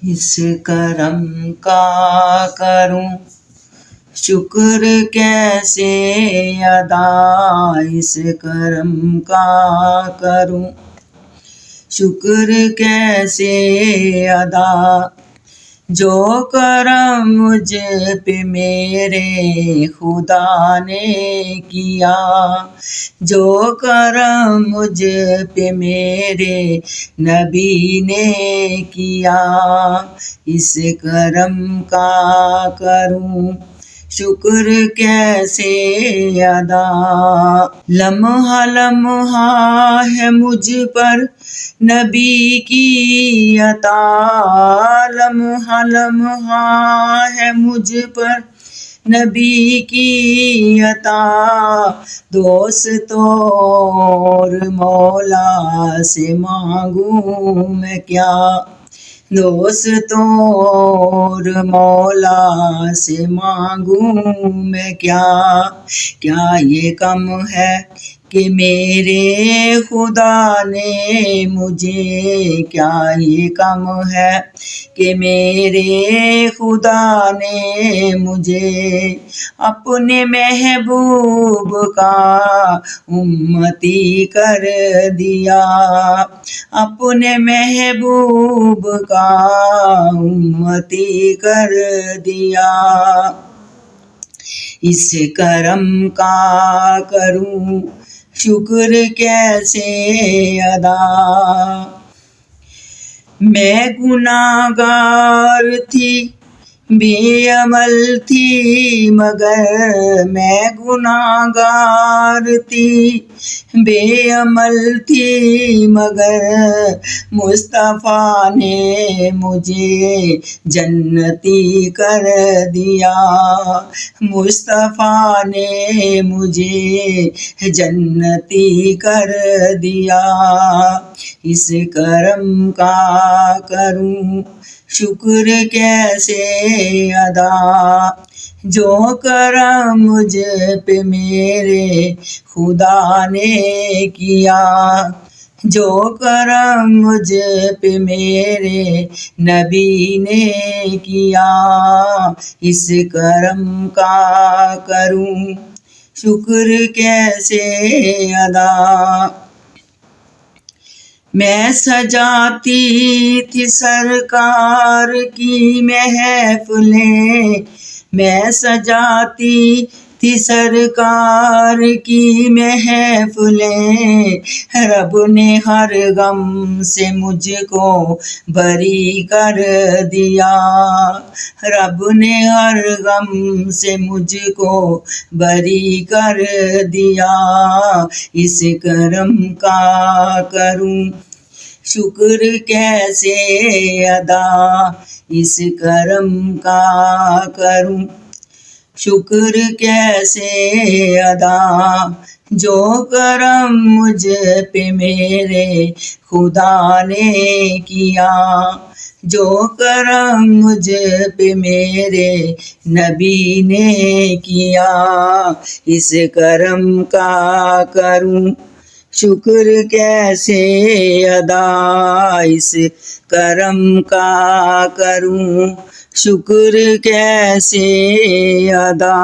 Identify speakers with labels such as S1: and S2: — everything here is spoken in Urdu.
S1: اس کرم کا کروں شکر کیسے ادا، اس کرم کا کروں شکر کیسے ادا، جو کرم مجھ پہ میرے خدا نے کیا، جو کرم مجھ پہ میرے نبی نے کیا، اس کرم کا کروں شکر کیسے ادا۔ لمحہ لمحہ ہے مجھ پر نبی کی عطا، لمحہ لمحہ ہے مجھ پر نبی کی عطا، دوستوں اور مولا سے مانگوں میں کیا، دوستوں اور مولا سے مانگوں میں کیا، کیا یہ کم ہے کہ میرے خدا نے مجھے، کیا یہ کم ہے کہ میرے خدا نے مجھے اپنے محبوب کا امتی کر دیا، اپنے محبوب کا امتی کر دیا، اس کرم کا کروں شکر کیسے ادا۔ میں گناہ گار تھی، بے عمل تھی مگر، میں گناہ گار تھی، بے عمل تھی مگر، مصطفیٰ نے مجھے جنتی کر دیا، مصطفیٰ نے مجھے جنتی کر دیا، اس کرم کا کروں شکر کیسے ادا، جو کرم مجھ پہ میرے خدا نے کیا، جو کرم مجھ پہ میرے نبی نے کیا، اس کرم کا کروں شکر کیسے ادا۔ میں سجاتی تھی سرکار کی محفلیں، میں سجاتی تھی سرکار کی محفلیں، رب نے ہر غم سے مجھ کو بری کر دیا، رب نے ہر غم سے مجھ کو بری کر دیا، اس کرم کا کروں شکر کیسے ادا، اس کرم کا کروں شکر کیسے ادا، جو کرم مجھ پہ میرے خدا نے کیا، جو کرم مجھ پہ میرے نبی نے کیا، اس کرم کا کروں شکر کیسے ادا، اس کرم کا کروں شکر کیسے ادا۔